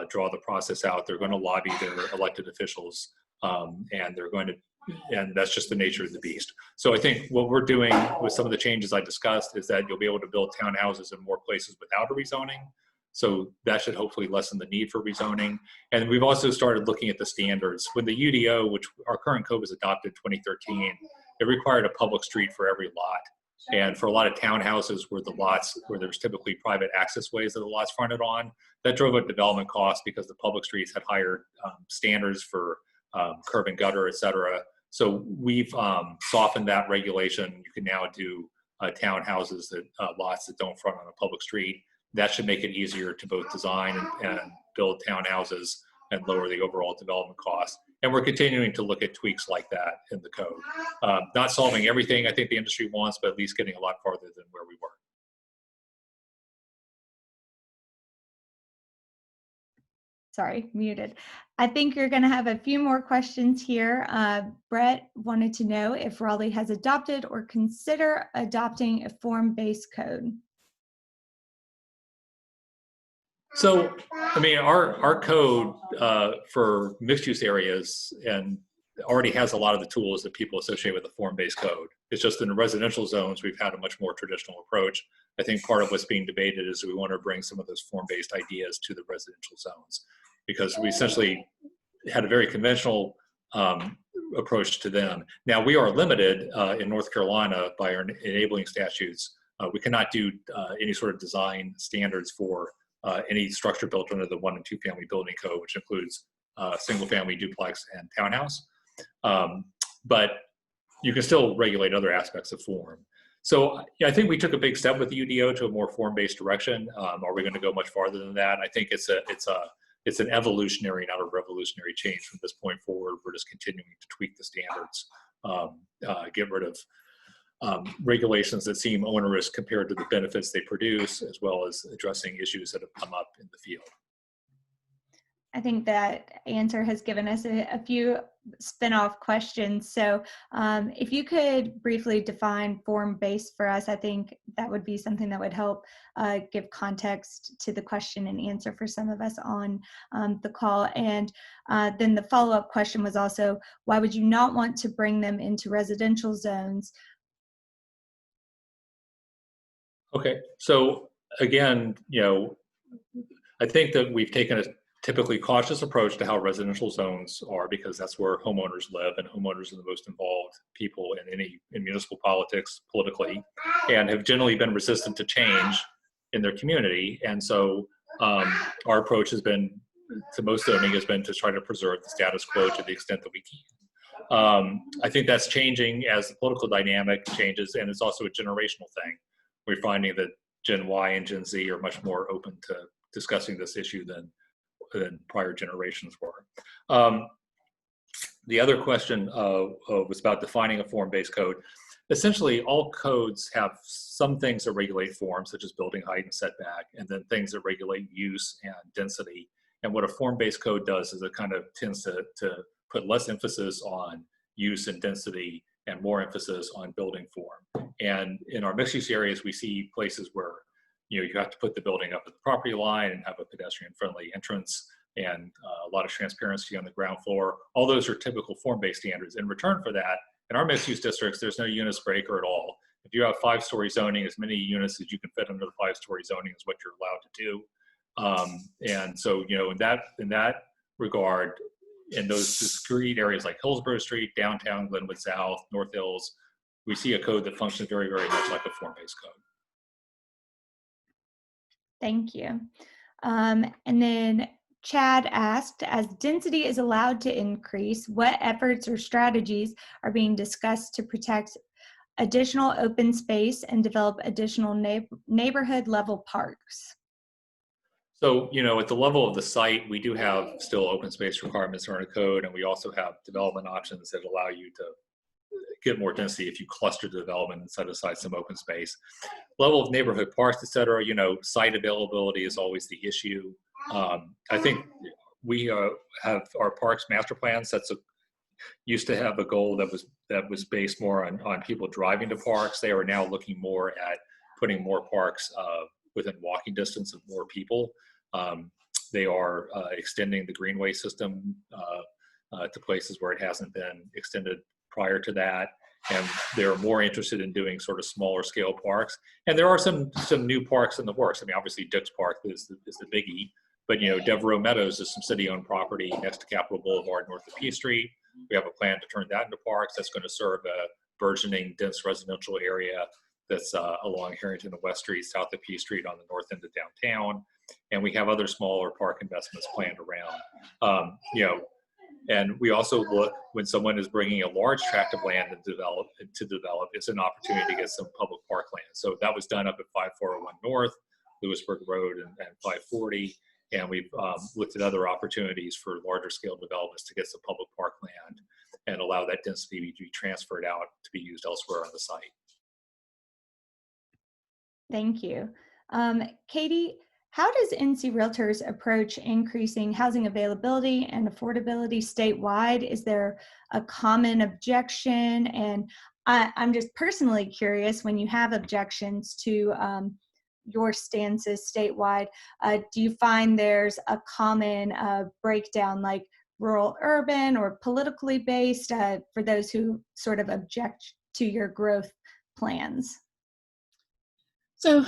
draw the process out. They're going to lobby their elected officials, and they're going to, and that's just the nature of the beast. So I think what we're doing with some of the changes I discussed is that you'll be able to build townhouses in more places without a rezoning. So that should hopefully lessen the need for rezoning. And we've also started looking at the standards. When the UDO, which our current code was adopted in 2013, it required a public street for every lot. And for a lot of townhouses where the lots, where there's typically private access ways that the lots fronted on, that drove up development costs because the public streets had higher standards for curb and gutter, et cetera. So we've softened that regulation. You can now do townhouses that lots that don't front on a public street. That should make it easier to both design and build townhouses and lower the overall development costs. And we're continuing to look at tweaks like that in the code. Not solving everything I think the industry wants, but at least getting a lot farther than where we were. Sorry, muted. I think you're going to have a few more questions here. Brett wanted to know if Raleigh has adopted or consider adopting a form-based code. So, I mean, our code for mixed-use areas and already has a lot of the tools that people associate with a form-based code. It's just in the residential zones, we've had a much more traditional approach. I think part of what's being debated is we want to bring some of those form-based ideas to the residential zones, because we essentially had a very conventional approach to them. Now, we are limited in North Carolina by our enabling statutes. We cannot do any sort of design standards for any structure built under the 1 and 2 family building code, which includes single family, duplex, and townhouse. But you can still regulate other aspects of form. So yeah, I think we took a big step with the UDO to a more form-based direction. Are we going to go much farther than that? I think it's an evolutionary, not a revolutionary change from this point forward. We're just continuing to tweak the standards, get rid of regulations that seem onerous compared to the benefits they produce, as well as addressing issues that have come up in the field. I think that answer has given us a few spin-off questions. So if you could briefly define form-based for us, I think that would be something that would help give context to the question and answer for some of us on the call. And then the follow-up question was also, why would you not want to bring them into residential zones? Okay, so again, you know, I think that we've taken a typically cautious approach to how residential zones are, because that's where homeowners live, and homeowners are the most involved people in municipal politics politically, and have generally been resistant to change in their community. And so our approach has been, to most zoning, has been to try to preserve the status quo to the extent that we can. I think that's changing as the political dynamic changes, and it's also a generational thing. We're finding that Gen Y and Gen Z are much more open to discussing this issue than prior generations were. The other question was about defining a form-based code. Essentially, all codes have some things that regulate form, such as building height and setback, and then things that regulate use and density. And what a form-based code does is it kind of tends to put less emphasis on use and density and more emphasis on building form. And in our mixed-use areas, we see places where you have to put the building up at the property line and have a pedestrian-friendly entrance and a lot of transparency on the ground floor. All those are typical form-based standards. In return for that, in our mixed-use districts, there's no units per acre at all. If you have 5-story zoning, as many units as you can fit under the 5-story zoning is what you're allowed to do. And so, in that regard, in those discrete areas like Hillsborough Street, downtown, Glenwood South, North Hills, we see a code that functions very, very much like a form-based code. Thank you. And then Chad asked, as density is allowed to increase, what efforts or strategies are being discussed to protect additional open space and develop additional neighborhood level parks? So, you know, at the level of the site, we do have still open space requirements in our code, and we also have development options that allow you to get more density if you cluster the development and set aside some open space. Level of neighborhood parks, et cetera, you know, site availability is always the issue. I think we have our parks master plans. Used to have a goal that was based more on people driving to parks. They are now looking more at putting more parks within walking distance of more people. They are extending the greenway system to places where it hasn't been extended prior to that. And they're more interested in doing sort of smaller scale parks. And there are some new parks in the works. I mean, obviously Dix Park is the biggie, but you know, Devereaux Meadows is some city-owned property next to Capitol Boulevard, north of P Street. We have a plan to turn that into parks. That's going to serve a burgeoning, dense residential area that's along Harrington and West Street, south of P Street on the north end of downtown. And we have other smaller park investments planned around. You know, and we also look when someone is bringing a large tract of land to develop, it's an opportunity to get some public park land. So that was done up at 5401 North, Lewisburg Road, and 540. And we've looked at other opportunities for larger scale developments to get some public park land and allow that density to be transferred out to be used elsewhere on the site. Thank you. Cady, how does NC Realtors approach increasing housing availability and affordability statewide? Is there a common objection? And I'm just personally curious, when you have objections to your stances statewide, do you find there's a common breakdown, like rural, urban, or politically based, for those who sort of object to your growth plans? So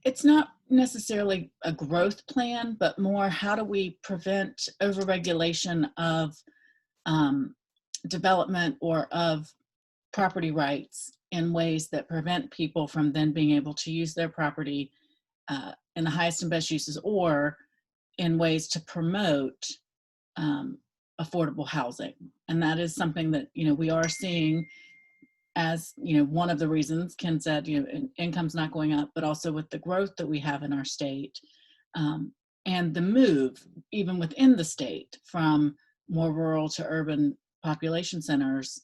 it's not necessarily a growth plan, but more how do we prevent overregulation of development or of property rights in ways that prevent people from then being able to use their property in the highest and best uses, or in ways to promote affordable housing. And that is something that, you know, we are seeing as, you know, one of the reasons Ken said, you know, income's not going up, but also with the growth that we have in our state and the move even within the state from more rural to urban population centers,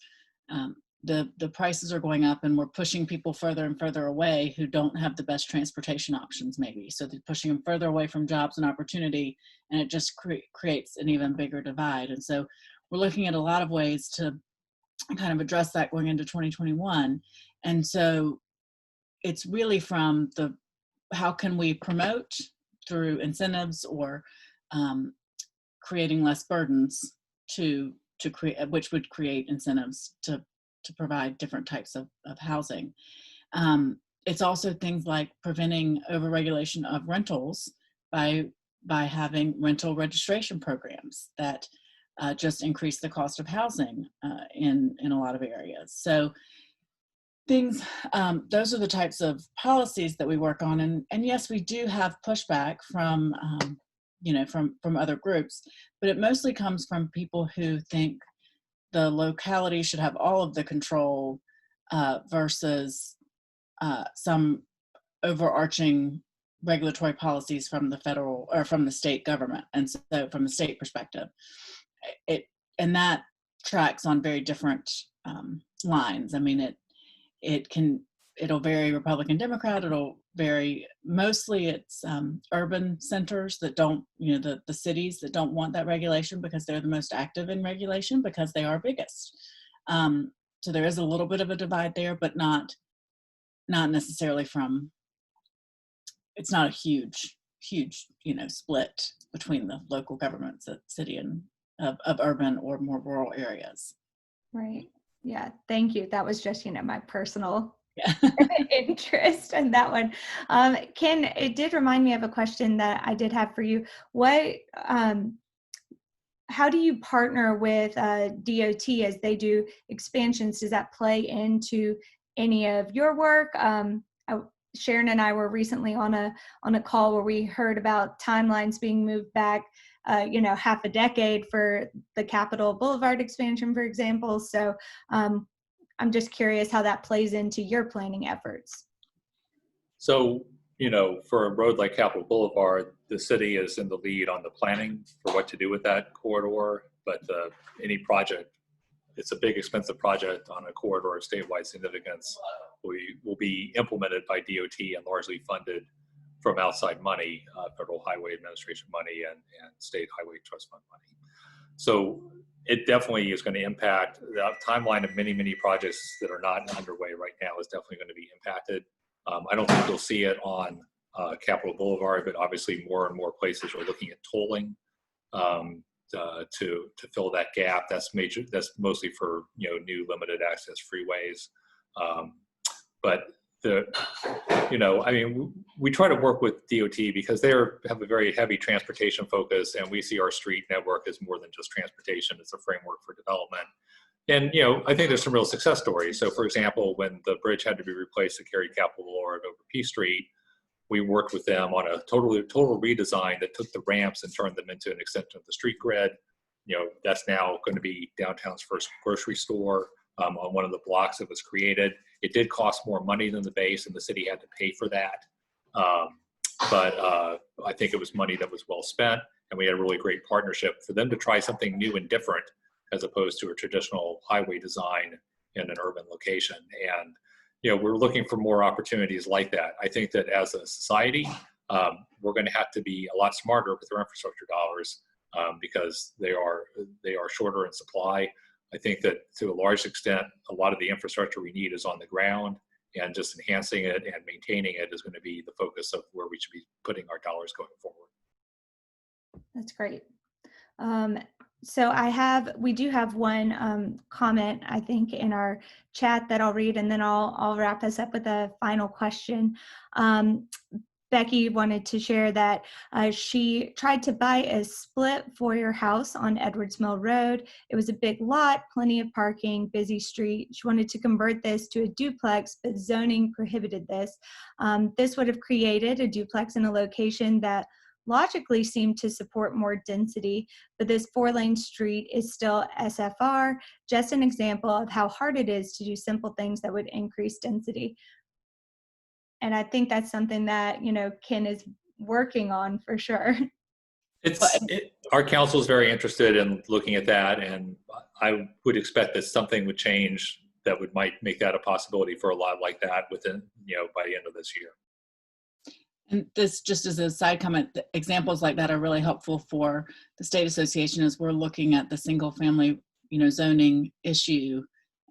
the prices are going up, and we're pushing people further and further away who don't have the best transportation options maybe. So they're pushing them further away from jobs and opportunity, and it just creates an even bigger divide. And so we're looking at a lot of ways to kind of address that going into 2021. And so it's really from the, how can we promote through incentives or creating less burdens to create, which would create incentives to provide different types of housing. It's also things like preventing overregulation of rentals by having rental registration programs that just increase the cost of housing in a lot of areas. So things, those are the types of policies that we work on. And yes, we do have pushback from, you know, from other groups, but it mostly comes from people who think the locality should have all of the control versus some overarching regulatory policies from the federal or from the state government. And so from the state perspective, and that tracks on very different lines. I mean, it'll vary Republican, Democrat, it'll vary, mostly it's urban centers that don't, you know, the cities that don't want that regulation because they're the most active in regulation because they are biggest. So there is a little bit of a divide there, but not necessarily from, it's not a huge, you know, split between the local governments at city and of urban or more rural areas. Right. Yeah. Thank you. That was just, you know, my personal interest in that one. Ken, it did remind me of a question that I did have for you. What, how do you partner with DOT as they do expansions? Does that play into any of your work? Sharon and I were recently on a call where we heard about timelines being moved back, half a decade for the Capitol Boulevard expansion, for example. So I'm just curious how that plays into your planning efforts. So, for a road like Capitol Boulevard, the city is in the lead on the planning for what to do with that corridor. But any project, it's a big, expensive project on a corridor of statewide significance, will be implemented by DOT and largely funded from outside money, Federal Highway Administration money and State Highway Trust Fund money. So it definitely is going to impact the timeline of many, many projects that are not underway right now is definitely going to be impacted. I don't think you'll see it on Capitol Boulevard, but obviously more and more places are looking at tolling to fill that gap. That's major. That's mostly for new limited access freeways. But we try to work with DOT because they have a very heavy transportation focus, and we see our street network as more than just transportation. It's a framework for development. And, I think there's some real success stories. So, for example, when the bridge had to be replaced to carry Capitol Boulevard over P Street, we worked with them on a total redesign that took the ramps and turned them into an extension of the street grid. That's now going to be downtown's first grocery store on one of the blocks that was created. It did cost more money than the base, and the city had to pay for that. But I think it was money that was well spent, and we had a really great partnership for them to try something new and different as opposed to a traditional highway design in an urban location. And, we're looking for more opportunities like that. I think that as a society, we're going to have to be a lot smarter with our infrastructure dollars because they are shorter in supply. I think that to a large extent, a lot of the infrastructure we need is on the ground, and just enhancing it and maintaining it is going to be the focus of where we should be putting our dollars going forward. That's great. So we do have one comment, I think, in our chat that I'll read, and then I'll wrap us up with a final question. Becky wanted to share that she tried to buy a split for your house on Edwards Mill Road. It was a big lot, plenty of parking, busy street. She wanted to convert this to a duplex, but zoning prohibited this. This would have created a duplex in a location that logically seemed to support more density, but this 4-lane street is still SFR, just an example of how hard it is to do simple things that would increase density. And I think that's something that, Ken is working on for sure. Our council is very interested in looking at that, and I would expect that something would change that might make that a possibility for a lot like that within, by the end of this year. And this, just as a side comment, examples like that are really helpful for the state association as we're looking at the single family, zoning issue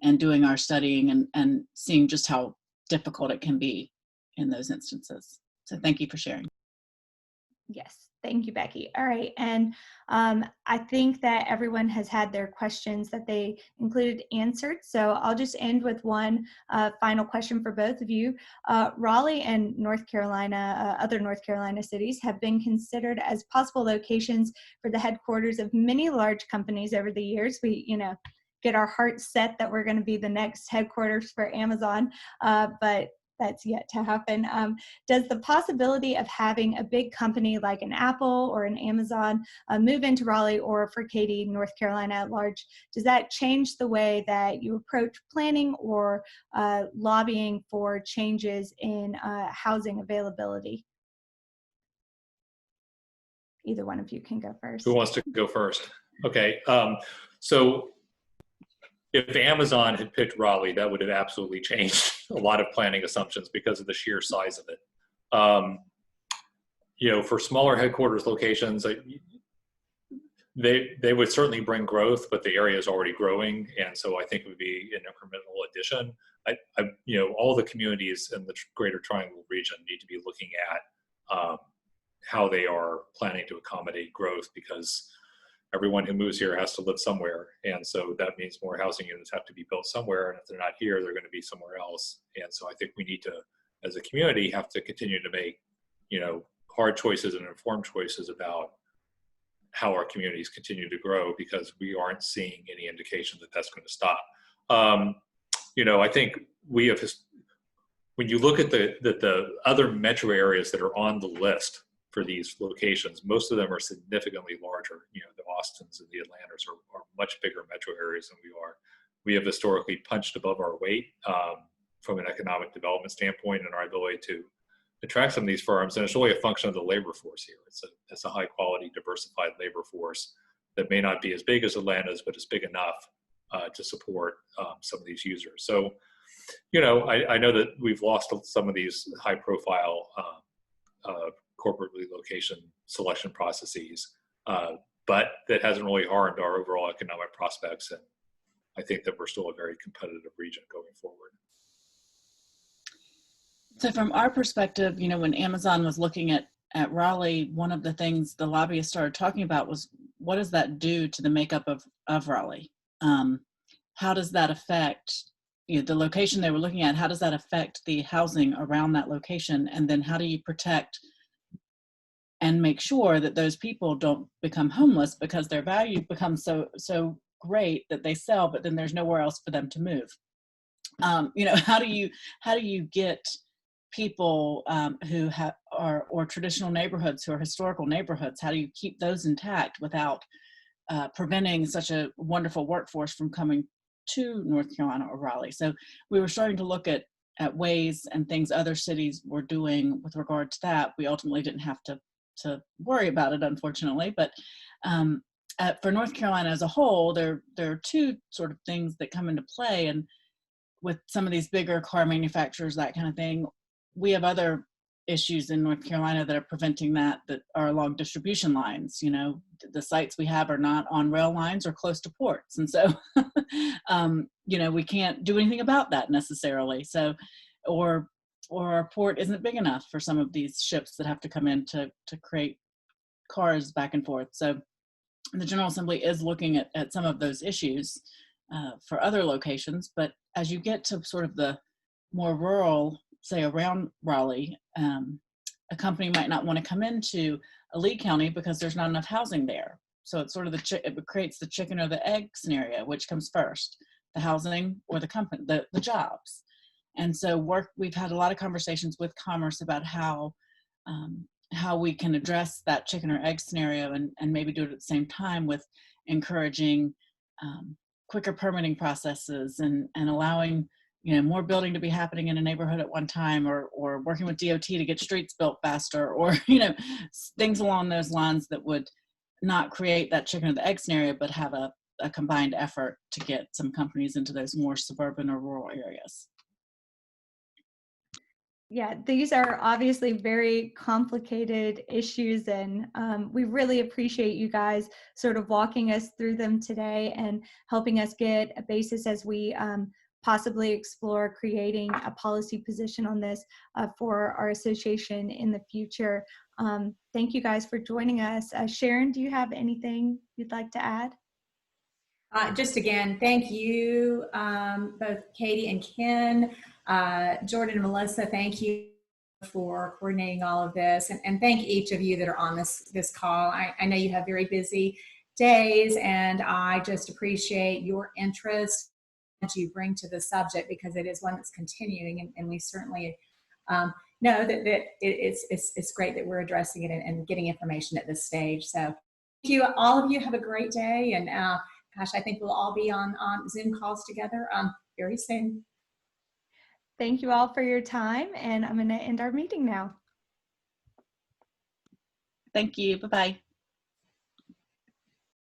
and doing our studying and seeing just how difficult it can be in those instances. So thank you for sharing. Yes, thank you, Becky. All right, and I think that everyone has had their questions that they included answered. So I'll just end with one final question for both of you. Raleigh and North Carolina, other North Carolina cities have been considered as possible locations for the headquarters of many large companies over the years. We, get our hearts set that we're going to be the next headquarters for Amazon, but that's yet to happen. Does the possibility of having a big company like an Apple or an Amazon move into Raleigh or for Cady, North Carolina at large, does that change the way that you approach planning or lobbying for changes in housing availability? Either one of you can go first. Who wants to go first? Okay. So if Amazon had picked Raleigh, that would have absolutely changed a lot of planning assumptions because of the sheer size of it. For smaller headquarters locations, they would certainly bring growth, but the area is already growing, and so I think it would be an incremental addition. All the communities in the Greater Triangle region need to be looking at how they are planning to accommodate growth, because everyone who moves here has to live somewhere. And so that means more housing units have to be built somewhere. And if they're not here, they're going to be somewhere else. And so I think we need to, as a community, have to continue to make, hard choices and informed choices about how our communities continue to grow, because we aren't seeing any indication that that's going to stop. You know, I think we have, when you look at the other metro areas that are on the list for these locations, most of them are significantly larger. You know, the Austins and the Atlantas are much bigger metro areas than we are. We have historically punched above our weight from an economic development standpoint and our ability to attract some of these firms. And it's really a function of the labor force here. It's a high quality, diversified labor force that may not be as big as Atlanta's, but it's big enough to support some of these users. So, you know, I know that we've lost some of these high profile corporate relocation selection processes, but that hasn't really harmed our overall economic prospects. And I think that we're still a very competitive region going forward. So from our perspective, you know, when Amazon was looking at Raleigh, one of the things the lobbyists started talking about was, what does that do to the makeup of Raleigh? How does that affect, you know, the location they were looking at? How does that affect the housing around that location? And then how do you protect and make sure that those people don't become homeless because their value becomes so great that they sell, but then there's nowhere else for them to move? You know, how do you get people who are or traditional neighborhoods, who are historical neighborhoods, how do you keep those intact without preventing such a wonderful workforce from coming to North Carolina or Raleigh? So we were starting to look at ways and things other cities were doing with regard to that. We ultimately didn't have to worry about it, unfortunately, but for North Carolina as a whole, there are two sort of things that come into play. And with some of these bigger car manufacturers, that kind of thing, we have other issues in North Carolina that are preventing that are along distribution lines. You know, the sites we have are not on rail lines or close to ports. And so, you know, we can't do anything about that necessarily. So, or our port isn't big enough for some of these ships that have to come in to create cars back and forth. So the General Assembly is looking at some of those issues for other locations. But as you get to sort of the more rural, say around Raleigh, a company might not want to come into a Lee County because there's not enough housing there. So it's sort of it creates the chicken or the egg scenario, which comes first, the housing or the company, the jobs. And so we've had a lot of conversations with Commerce about how we can address that chicken or egg scenario and maybe do it at the same time with encouraging quicker permitting processes and allowing, you know, more building to be happening in a neighborhood at one time, or working with DOT to get streets built faster, or, you know, things along those lines that would not create that chicken or the egg scenario, but have a combined effort to get some companies into those more suburban or rural areas. Yeah, these are obviously very complicated issues, and we really appreciate you guys sort of walking us through them today and helping us get a basis as we possibly explore creating a policy position on this for our association in the future. Thank you guys for joining us. Sharon, do you have anything you'd like to add? Just again, thank you, both Cady and Ken. Jordan and Melissa, thank you for coordinating all of this. And thank each of you that are on this call. I know you have very busy days, and I just appreciate your interest that you bring to the subject, because it is one that's continuing, and we certainly know that it's great that we're addressing it and getting information at this stage. So thank you. All of you have a great day, and gosh, I think we'll all be on Zoom calls together very soon. Thank you all for your time, and I'm going to end our meeting now. Thank you. Bye-bye.